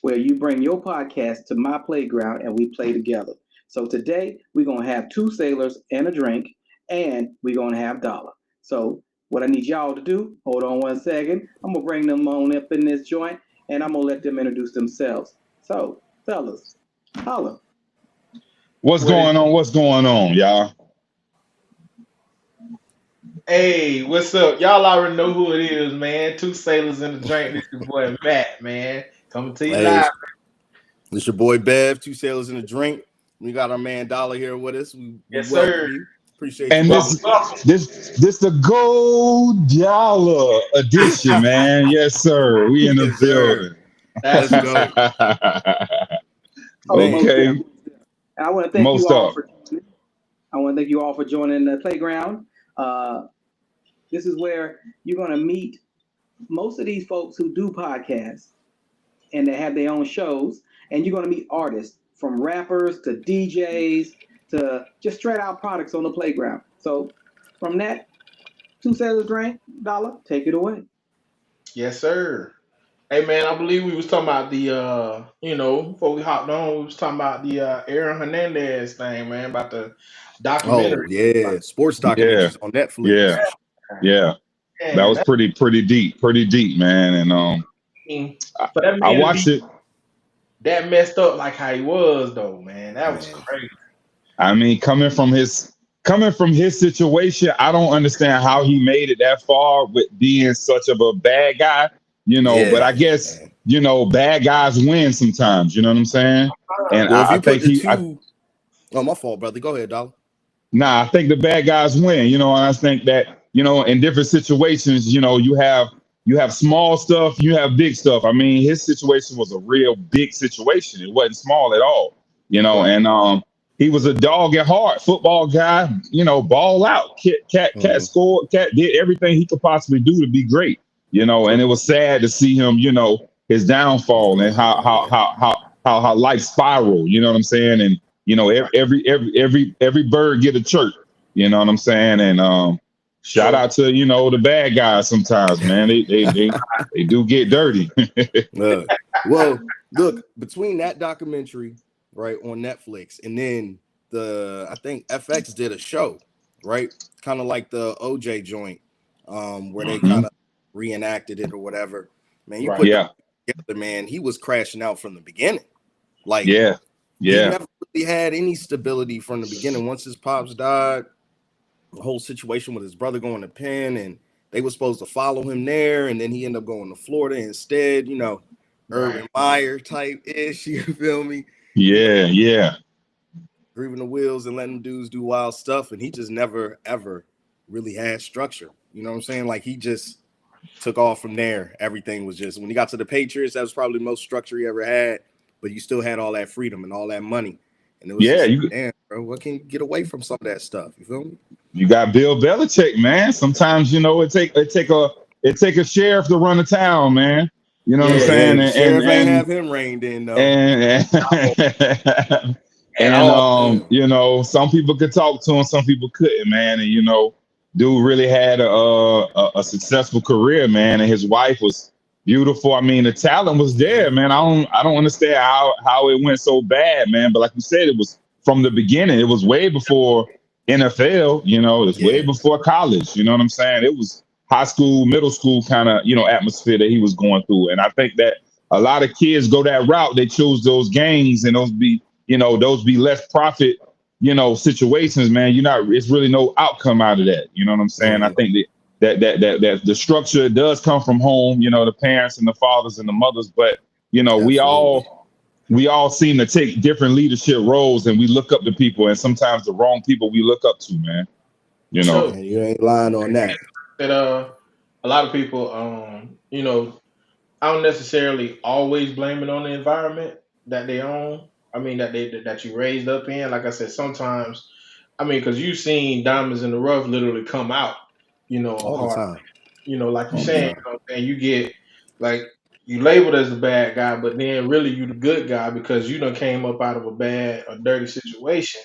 where you bring your podcast to my playground and we play together. So today we're gonna have two sailors and a drink, and we're gonna have Dollar. So what I need y'all to do, hold on one second. I'm gonna bring them on up in this joint, and I'm gonna let them introduce themselves. So, fellas, holla. What's What going it? on? What's going on, y'all? Hey, what's up? Y'all already know who it is, man. Two sailors in the drink. This your boy Matt, man. Coming to you Hey, live. it's your boy Bev, two sailors in a drink. We got our man Dollar here with us. We Yes, sir. welcome you. Appreciate you And Welcome, coming. welcome. this the Gold Dollar edition, man. Yes, sir. We in the Yes, sir. building. That's Let's what's go. up. Oh, Man, most Okay, definitely. And I want to thank you most all up. for joining. I want to thank you all for joining the playground. Uh, this is where you're going to meet most of these folks who do podcasts and they have their own shows, and you're going to meet artists from rappers to DJs to just straight out products on the playground. So, from that, two sailors drink, Dollar, take it away. Yes, sir. Hey, man. I believe we was talking about before we hopped on, we was talking about the Aaron Hernandez thing, man, about the oh documentary. yeah, sports Yeah, documentaries on Netflix. yeah, yeah. That Man, was pretty deep, man. And I, for that I man to watched be it. that messed up like how he was, though, man, that was Man, crazy. I mean, coming from his situation, I don't understand how he made it that far with being such of a bad guy, but yeah, I guess, man. bad guys win sometimes, you know what I'm saying? And Well, if I you put think the two, oh my fault, brother. Go ahead, Dollar. I think the bad guys win, and I think that, in different situations, you have small stuff, you have big stuff. I mean, his situation was a real big situation. It wasn't small at all, Right. and he was a dog at heart, football guy, ball out. Cat Mm-hmm. scored, Cat did everything he could possibly do to be great, and it was sad to see him, his downfall and Going, yeah. how life spiral, you know what I'm saying? And every bird get a chirp, you know what I'm saying? And shout So out to the bad guys sometimes, man. They do get dirty. Uh, well, look, between that documentary, right, on Netflix, and then I think FX did a show, right, kind of like the OJ joint, where they Hmm. kind of reenacted it or whatever. Man, you right. put the Yeah, together, man, he was crashing out from the beginning. Like yeah, he yeah, never really had any stability from the beginning. Once his pops died, the whole situation with his brother going to Penn, and they were supposed to follow him there, and then he ended up going to Florida instead. Right. Urban Meyer type ish. You feel me? You know, yeah, yeah. Grooving the wheels and letting dudes do wild stuff, and he just never ever really had structure. You know what I'm saying? Like he just took off from there. Everything was just when he got to the Patriots, that was probably the most structure he ever had. But you still had all that freedom and all that money, and it was Yeah, just like, you damn, bro, what can you get away from some of that stuff? You feel me? you got Bill Belichick, man. Sometimes it take a sheriff to run a town, man. You know what I'm Yeah. Yeah, saying? the And sheriff ain't and have him reined in though. and No, and, at and all. Yeah. some people could talk to him, some people couldn't, man. And dude really had a successful career, man. And his wife was beautiful. I mean, the talent was Yeah. there, man. I don't understand how it went so bad, man. But like you said, it was from the beginning. It was way before NFL. It's way Yeah. before college. You know what I'm saying? It was high school, middle school kind of atmosphere that he was going through. And I think that a lot of kids go that route. They choose those gangs, and those be less profit, situations, man. It's really no outcome out of that. You know what I'm saying? I Mhm. think that the structure does come from home, the parents and the fathers and the mothers, but we Absolutely. all seem to take different leadership roles, and we look up to people, and sometimes the wrong people we look up to, man. You know. So And you ain't lying on that. that a lot of people I don't necessarily always blame it on the environment that they own. I mean that you raised up in. Like I said, sometimes I mean because you've seen diamonds in the rough literally come out, All the hard. time. Like you're All the saying, time. and you get like you labeled as the bad guy, but then really you the good guy because you done came up out of a bad or dirty situation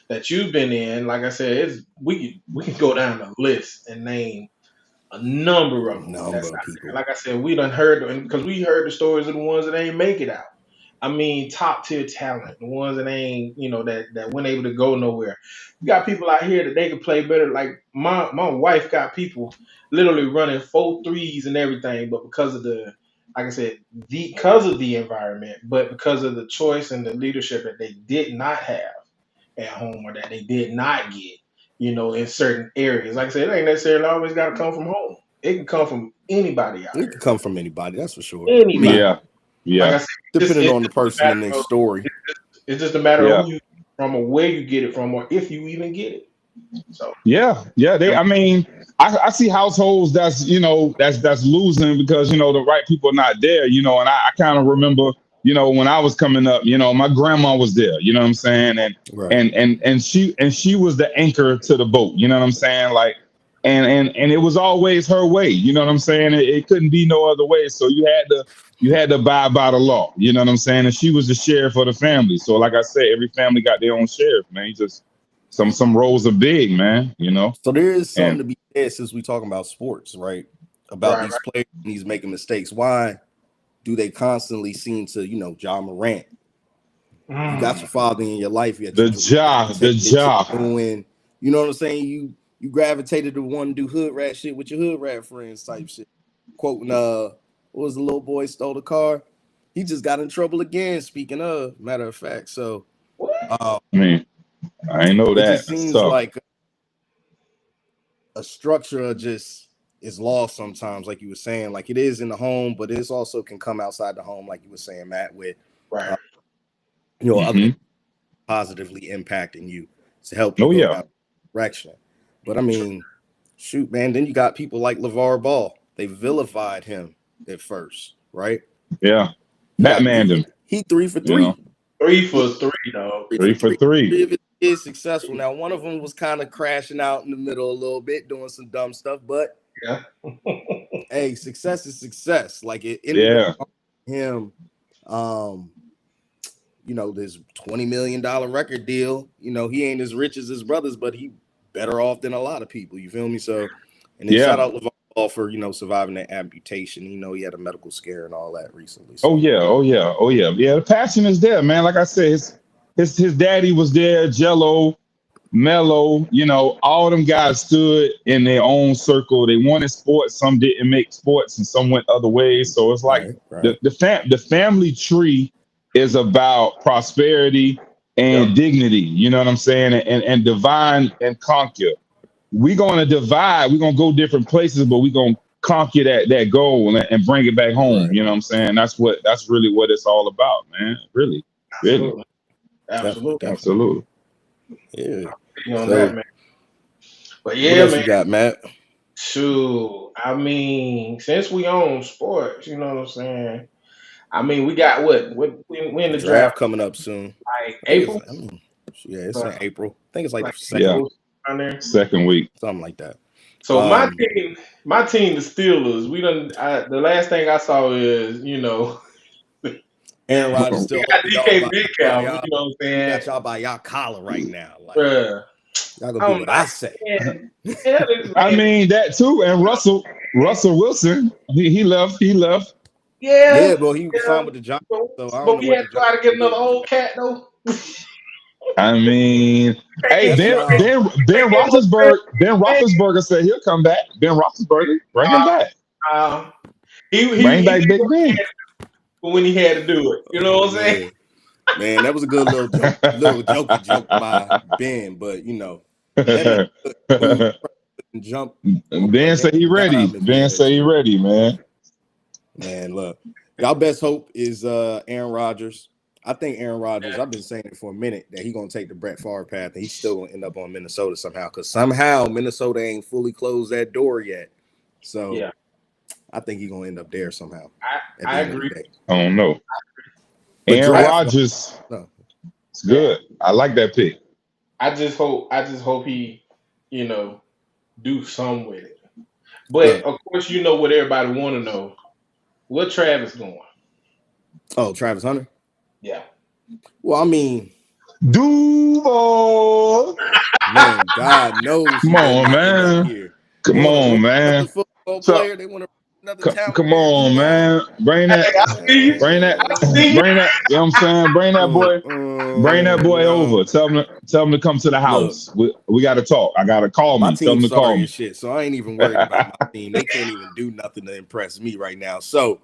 that you've been in. Like I said, we can go down the list and name a number of them. Number That's of people. like I said, we done heard because we heard the stories of the ones that ain't make it out. I mean, top tier talent, the ones that ain't, that weren't able to go nowhere. You got people out here that they can play better. Like my wife got people literally running 4 threes and everything, but because of like I said, because of the environment, but because of the choice and the leadership that they did not have at home or that they did not get, in certain areas. Like I said, it ain't necessarily always got to come from home. It can come from anybody out It here. can come from anybody, that's for sure. Anybody. Yeah. Like I said, Depending on the just a person and matter their of- story. It's just a matter Yeah. of who you from or where you get it from or if you even get it. So Yeah. I mean, I see households that's that's losing because the right people are not there. And I kind of remember when I was coming up, my grandma was there. You know what I'm saying? And Right. and she was the anchor to the boat. You know what I'm saying? Like, and it was always her way. You know what I'm saying? It couldn't be no other way. So you had to abide by the law. You know what I'm saying? And she was the sheriff of the family. So like I said, every family got their own sheriff, man. He just some roles are big, man. So there is something And- to be said since we talking about sports, right? About Right, these players and these making mistakes. Why do they constantly seem to, Ja Morant? You got your father in your life. You The Ja. doing, you know what I'm saying? You gravitated to one do hood rat shit with your hood rat friends type shit. Quoting what was the little boy stole the car? He just got in trouble again. Speaking of, matter of fact, so I mean, I ain't know it that. just seems So, like a structure just is lost sometimes, like you were saying. Like it is in the home, but it also can come outside the home, like you were saying, Matt, with right. other positively impacting you to help you Oh, go yeah. that direction. But I mean, shoot, man, then you got people like LeVar Ball. They vilified him at first, right? Yeah. Batman him. He 3 for 3. You know? 3 for 3, dog. 3 for 3. 3 of his is successful. Now, one of them was kind of crashing out in the middle a little bit, doing some dumb stuff, but Yeah. hey, success is success. Like it ended Yeah. up him, this $20 million record deal. He ain't as rich as his brothers, but he better off than a lot of people. You feel me? So, and then shout out LeVar Ball for surviving that amputation. He had a medical scare and all that recently. So. Oh yeah. Yeah, the passion is there, man. Like I said, his daddy was there, Jello, Mello, all them guys stood in their own circle. They wanted sports, some didn't make sports, and some went other ways. So it's like Right. the family tree is about prosperity and dignity. You know what I'm saying? And divine and conquer. We're gonna divide. We're gonna go different places, but we're gonna conquer that goal and bring it back home. Right. You know what I'm saying? That's really what it's all about, man. Really. Absolutely. Yeah. On that, man. But What yeah, else man. you got, Matt? Shoot. I mean, since we own sports, you know what I'm saying? I mean, we got what? We in the draft coming up soon. like April? It's in April. I think it's like on there. Second week. Something like that. So my team, the Steelers, we done. The last thing I saw is, Aaron Rodgers still got DK Metcalf. You know what I'm he saying? got y'all by y'all collar right now. Like, Bruh. y'all gonna do what I say. I mean that too. And Russell Wilson, he left. Yeah, but he was signed with the Giants. So I don't but know we what had the to try to get another Giants old cat though. I mean, hey, Ben Roethlisberger said he'll come back. Ben Roethlisberger, bring him back. Bring back Big Ben. When he had to do it, you know what I'm saying? Man, that was a good little jokey joke by Ben, but jump. Ben said he ready. Ben said he ready, man. Man, look, y'all best hope is Aaron Rodgers. I think Aaron Rodgers, I've been saying it for a minute, that he's going to take the Brett Favre path, and he's still going to end up on Minnesota somehow, because somehow Minnesota ain't fully closed that door yet. So yeah, I think he's going to end up there somehow. I agree. I don't know. Aaron Rodgers, it's good. I like that pick. I just hope he, do some with it. But of course, what everybody want to know. Where Travis going? Oh, Travis Hunter? Yeah. Well, I mean, Duval. Man, God knows. Come on, man. Come on, man. Football player, they want to another talent. Come on, man. Bring that. Bring that. Bring that. You know what I'm saying? Bring that boy. Bring that boy over. Tell him to come to the house. We got to talk. I got to call My me. Tell him team's to call sorry me. as shit, so I ain't even worried about my team. They can't even do nothing to impress me right now. So,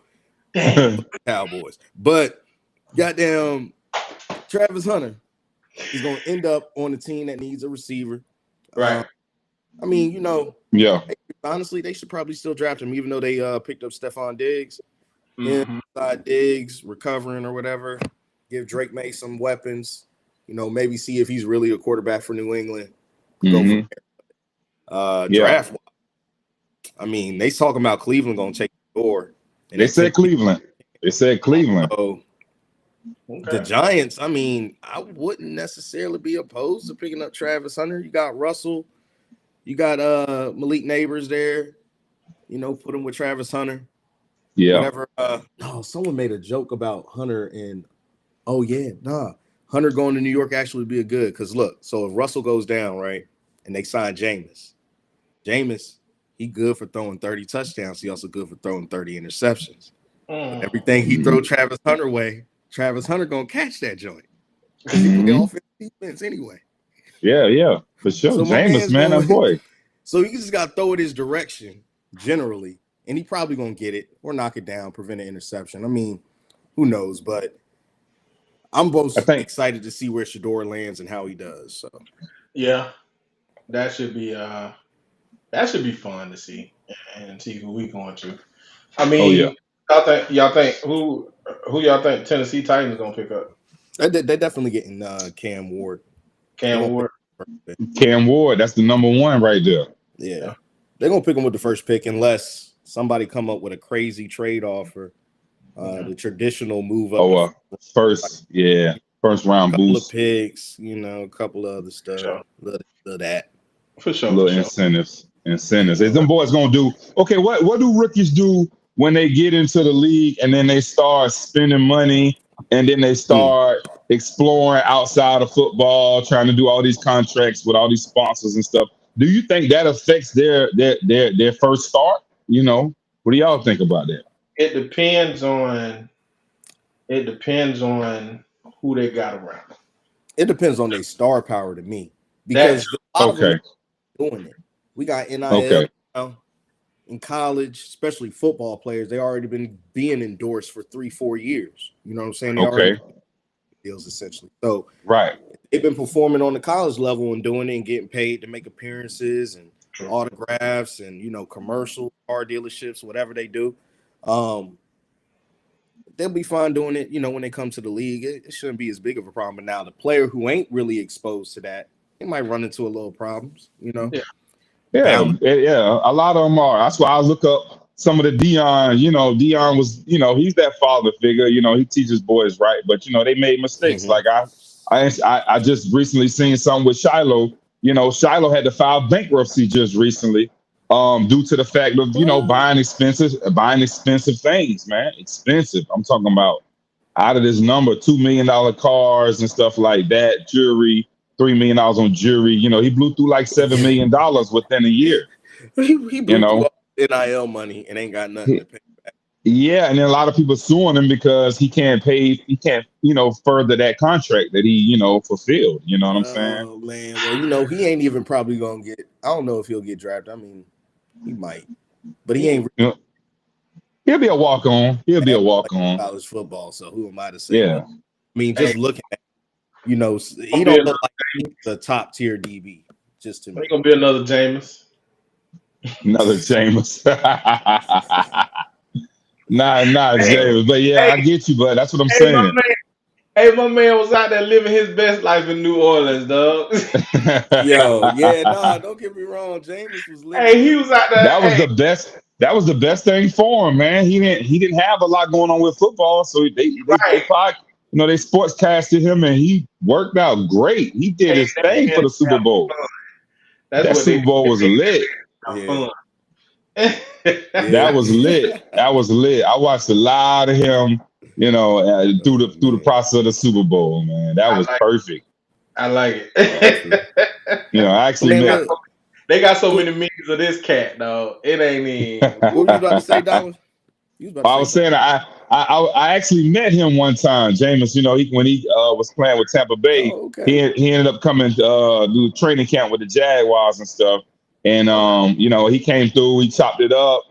Cowboys. But goddamn, Travis Hunter is going to end up on a team that needs a receiver. Right. I mean, you know, Yeah. honestly, they should probably still draft him, even though they picked up Stephon Diggs. Mhm. Inside Diggs recovering or whatever. Give Drake May some weapons. You know, maybe see if he's really a quarterback for New England. Go from there. Draft. I mean, they talking about Cleveland going to take the door. And They said Cleveland. They said Cleveland. So the Giants, I mean, I wouldn't necessarily be opposed to picking up Travis Hunter. You got Russell. You got Malik Neighbors there. You know, put him with Travis Hunter. Yeah. Whatever. No, someone made a joke about Hunter and Hunter going to New York actually would be a good because look, so if Russell goes down, right, and they sign Jameis, he good for throwing 30 touchdowns. He also good for throwing 30 interceptions. Everything he throw Travis Hunter way, Travis Hunter gonna catch that joint. He play offense defense anyway. Yeah, for sure. So Jameis, man, that boy. So you just gotta throw it his direction generally, and he probably gonna get it or knock it down, prevent an interception. I mean, who knows? But I'm both excited to see where Shador lands and how he does. So yeah, that should be fun to see and see who we going to. I mean, y'all think who y'all think Tennessee Titans gonna pick up? They're definitely getting Cam Ward. Cam Ward. That's the number one right there. Yeah. They're gonna pick him with the first pick unless somebody come up with a crazy trade offer. The traditional move up. First round couple boost. Of picks, you know, a couple of other stuff. Sure. Little that. For sure. Little incentives. Is them boys gonna do? Okay, what do rookies do when they get into the league and then they start spending money and then they start exploring outside of football, trying to do all these contracts with all these sponsors and stuff? Do you think that affects their first start? You know, what do y'all think about that? It depends on who they got around. It depends on their star power to me. Because a lot of them are doing it. We got NIL now in college, especially football players. They already been being endorsed for 3-4 years. You know what I'm saying? They already deals essentially. So they've been performing on the college level and doing it and getting paid to make appearances and autographs and, you know, commercial car dealerships, whatever they do. They'll be fine doing it, you know, when they come to the league. It shouldn't be as big of a problem. But now the player who ain't really exposed to that, they might run into a little problems, you know. Yeah. A lot of them are. That's why I look up some of the Deion. You know, Deion was, you know, he's that father figure. You know, he teaches boys right, but you know, they made mistakes. Like I just recently seen something with Shiloh. You know, Shiloh had to file bankruptcy just recently, due to the fact of, you know, buying expensive things, man. Expensive. I'm talking about out of this number, $2 million cars and stuff like that, jewelry. $3 million on jewelry. You know, he blew through like $7 million within a year. He blew through NIL money and ain't got nothing to pay back. Yeah, and then a lot of people suing him because he can't, you know, further that contract that he, you know, fulfilled. You know what I'm saying? Oh man, well, you know, he ain't even probably gonna get. I don't know if he'll get drafted. I mean, he might, but he ain't. You know, he'll be a walk on. College football. So who am I to say? Yeah. I mean, just looking at. You know, he don't look like the top tier DB. Just to me, Ain't gonna be another Jameis. Another Jameis. nah, Jameis. But yeah, I get you, but that's what I'm saying. My man was out there living his best life in New Orleans, dog. Don't get me wrong. Jameis was living. Hey, he was out there. That was the best. That was the best thing for him, man. He didn't have a lot going on with football, so they you know, they sportscasted him, and he worked out great. He did his thing for the Super Bowl. That Super Bowl was lit. That was lit. That was lit. I watched a lot of him, you know, through the process of the Super Bowl, man. That was perfect. I like it. You know, I actually They got so many memes of this cat, dog. It ain't even. What were you about to say, Donald? You was about to I say was something. saying I actually met him one time, Jameis. You know, when he was playing with Tampa Bay, Oh, okay. he ended up coming to do training camp with the Jaguars and stuff. And you know, he came through, he chopped it up,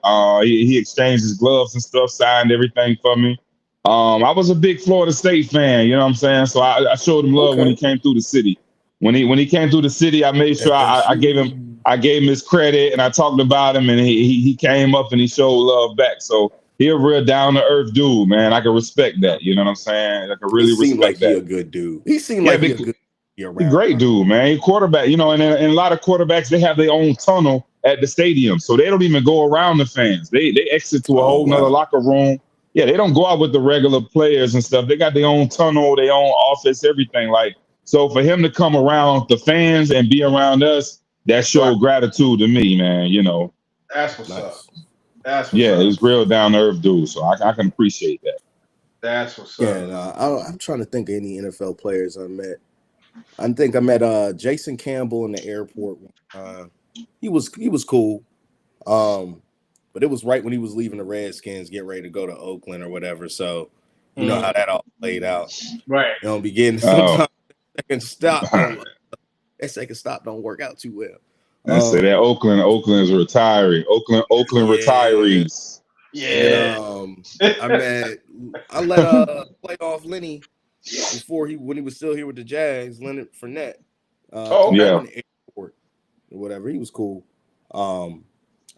he exchanged his gloves and stuff, signed everything for me. I was a big Florida State fan, you know what I'm saying? So I showed him love when he came through the city. When he came through the city, I made sure I gave him his credit, and I talked about him, and he came up and he showed love back. So he a real down to earth dude, man. I can respect that. You know what I'm saying? I can really seemed like respect he that. a good dude. He seemed like he a good He's a great dude, man. He quarterback, you know, and a lot of quarterbacks, they have their own tunnel at the stadium. So they don't even go around the fans. They exit to a whole nother locker room. Yeah, they don't go out with the regular players and stuff. They got their own tunnel, their own office, everything. Like, so for him to come around the fans and be around us, that showed gratitude to me, man. You know. That's what's up. That's what's yeah, up. it was real down to earth dude. So I can appreciate that. That's what's Yeah, up. and, I'm trying to think of any NFL players I met. I think I met Jason Campbell in the airport. He was cool. But it was right when he was leaving the Redskins, getting ready to go to Oakland or whatever. So you know how that all played out. Right. You know, beginning sometimes that second stop don't work out too well. I say that Oakland is retiring. Oakland retirees. Yeah. And, I let playoff Lenny when he was still here with the Jags, Leonard Fournette. In the airport or whatever. He was cool.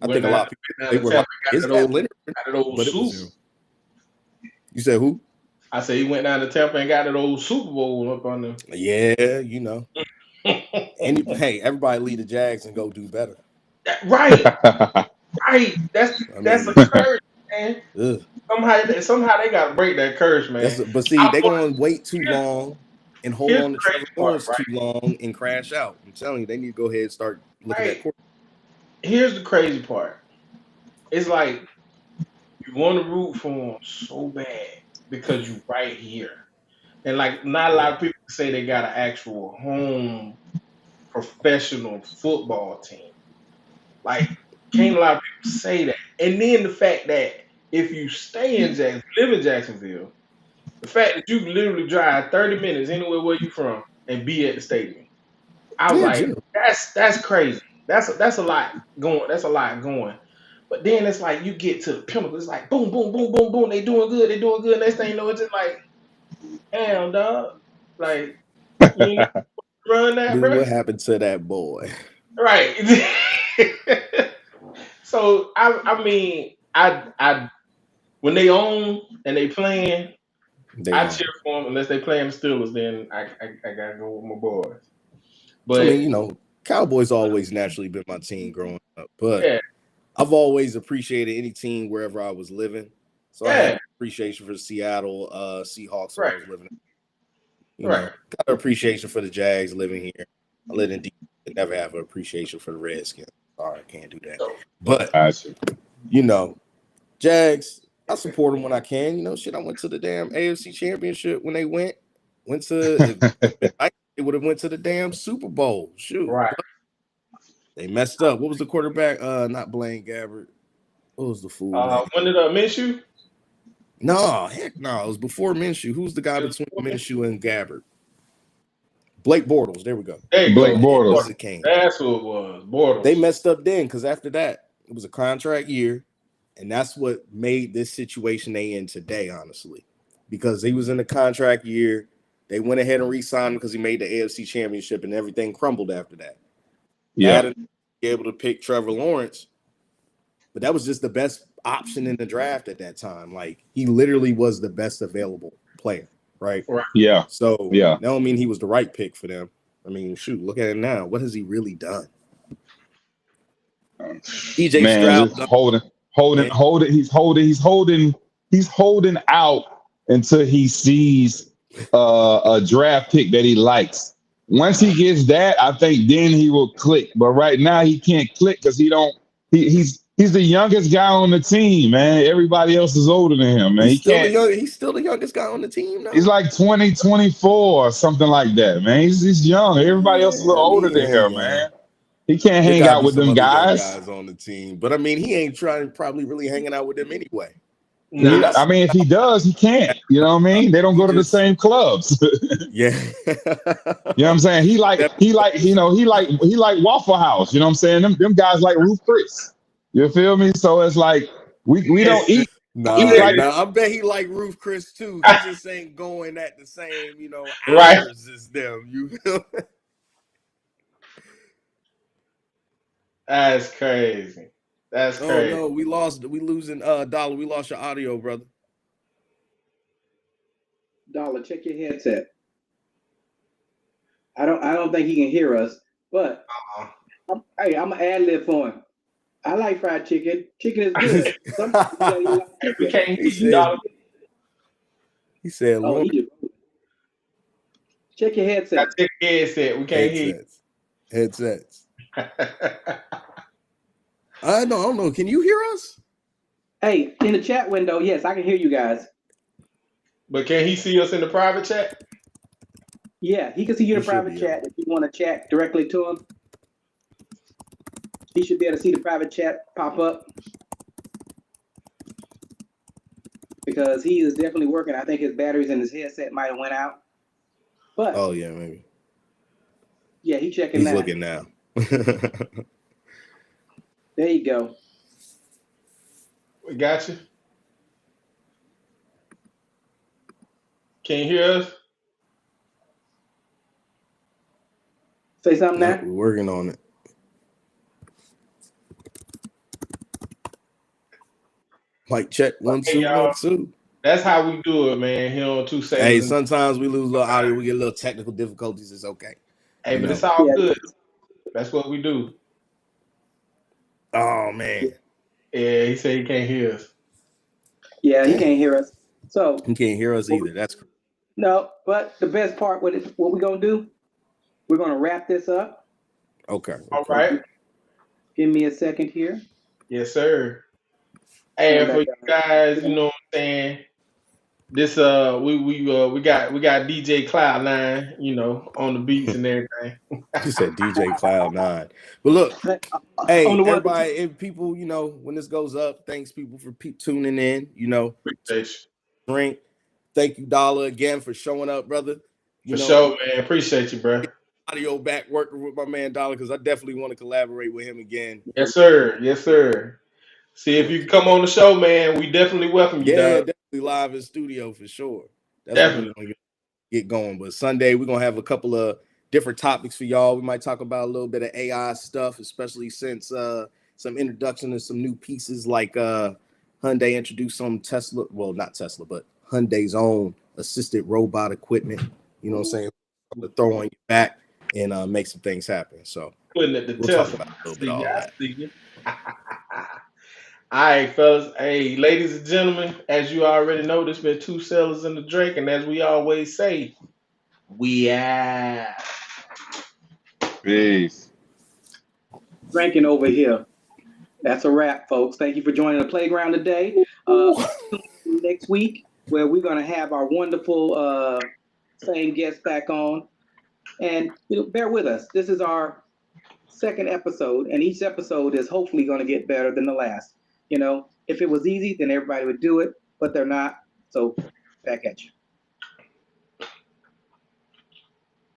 I think a lot of people they were like, "Is that Leonard?" But it was him. You said who? I said he went down to Tampa and got that old Super Bowl up on them. Yeah, you know. And hey, everybody leave the Jags and go do better. Right. Right. That's a curse, man. Somehow they gotta break that curse, man. But see, they're gonna wait too long and hold on to Trevor Lawrence too long and crash out. I'm telling you, they need to go ahead and start looking at quarterback. Here's the crazy part. It's like you want to root for him so bad because you're right here. And like not a lot of people say they got an actual home professional football team. Like can't a lot of people say that. And then the fact that if you stay in live in Jacksonville, the fact that you can literally drive 30 minutes anywhere where you from and be at the stadium. I was like, that's crazy. That's a lot going. That's a lot going. But then it's like you get to the pinnacle. It's like boom, boom, boom, boom, boom. They doing good. They doing good. Next thing you know, it's just like, damn, dog. Like, you know, run that, bro. What happened to that boy? Right. So I mean, I when they own and they playing, I cheer for them. Unless they playing the Steelers, then I gotta go with my boys. But I mean, you know, Cowboys always naturally been my team growing up, but I've always appreciated any team wherever I was living. So I had appreciation for the Seattle Seahawks when I was living. You know, got an appreciation for the Jags living here. I live in D.C. and never have an appreciation for the Redskins. Sorry, I can't do that. But you know, Jags, I support them when I can. You know, shit, I went to the damn AFC Championship when they went to. It would have went to the damn Super Bowl. Shoot, they messed up. What was the quarterback? Not Blaine Gabbert. What was the fool? When did Minshew? No, heck no. It was before Minshew. Who's the guy between Minshew and Gabbert? Blake Bortles. There we go. Blake Bortles. That's who it was. Bortles. They messed up then because after that, it was a contract year. And that's what made this situation they in today, honestly. Because he was in the contract year. They went ahead and re-signed him because he made the AFC Championship and everything crumbled after that. Yeah. Be able to pick Trevor Lawrence. But that was just the best option in the draft at that time. Like, he literally was the best available player, right? Yeah. So, that don't mean he was the right pick for them. I mean, shoot, look at it now. What has he really done? DJ Stroud he's holding out until he sees a draft pick that he likes. Once he gets that, I think then he will click. But right now he can't click because he's the youngest guy on the team, man. Everybody else is older than him, man. He's still the youngest guy on the team now. He's like 24 or something like that, man. He's young. Everybody else is a little older than him, man. He can't There hang gotta out be with some them other young guys. guys on the team, but I mean, he ain't probably really hanging out with them anyway. Nah, I mean, if he does, he can't. You know what I mean? They don't He go to the just, same clubs. yeah. You know what I'm saying? He like Waffle House. You know what I'm saying? Them guys like Ruth Chris. You feel me? So it's like we don't it's, eat Nah, like I bet he like Ruth Chris too. He just ain't going at the same, right. hours as them. You feel? That's crazy. That's Oh crazy. no, we losing Dollar. We lost your audio, brother. Dollar, check your headset. I don't think he can hear us, but I'm gonna ad lib for him. I like fried chicken. Chicken is good. Some people say you like We chicken. can't hear He you, said, dog. he said, Oh, Lord, he just check your headset. Check your headset. We can't headsets. hear I don't know. Can you hear us? Hey, in the chat window, yes, I can hear you guys. But can he see us in the private chat? Yeah, he can see you in He the should private be chat. If you want to chat directly to him, he should be able to see the private chat pop up because he is definitely working. I think his batteries in his headset might have went out, but Oh yeah, maybe. yeah, he's checking He's now. looking now. There you go. We got you. Can you hear us? Say something No, now. we're working on it. Mic check 1 Hey, 2 y'all. 1 2. That's how we do it, man. Here on Two Sailors. Hey, sometimes we lose a little audio. We get a little technical difficulties. It's okay. Hey, but it's all Yeah. good. That's what we do. Oh man, Yeah, he said he can't hear us. Yeah, he can't hear us. So he can't hear us either. That's no, but the best part with it, what we're gonna do, we're gonna wrap this up. okay. All right. Give me a second here. Yes, sir. And for you guys, you know what I'm saying? This we got DJ Cloud9, you know, on the beats and everything. You said DJ Cloud9. But look, hey, On the one- everybody, if people, when this goes up, thanks people for tuning in. Appreciate you. Drink. Thank you, Dollar, again for showing up, brother. For sure, man. Appreciate you, bro. Audio back working with my man Dollar because I definitely want to collaborate with him again. Yes, sir. Yes, sir. See if you can come on the show, man. We definitely welcome you, Yeah, dog. definitely live in studio for sure. That's Definitely. what we want to get going. But Sunday, we're going to have a couple of different topics for y'all. We might talk about a little bit of AI stuff, especially since some introduction of some new pieces like Hyundai introduced some Tesla, well, not Tesla, but Hyundai's own assisted robot equipment, you know what I'm saying, to throw on your back and make some things happen. So Putting it to we'll test. talk about a little bit of all that. All right, fellas. Hey, ladies and gentlemen, as you already know, there's been Two Sailors in the Drink, and as we always say, we are. Peace. Drinking over here. That's a wrap, folks. Thank you for joining the playground today. Next week, where we're going to have our wonderful same guest back on. And bear with us. This is our second episode, and each episode is hopefully going to get better than the last. If it was easy, then everybody would do it, but they're not. So back at you.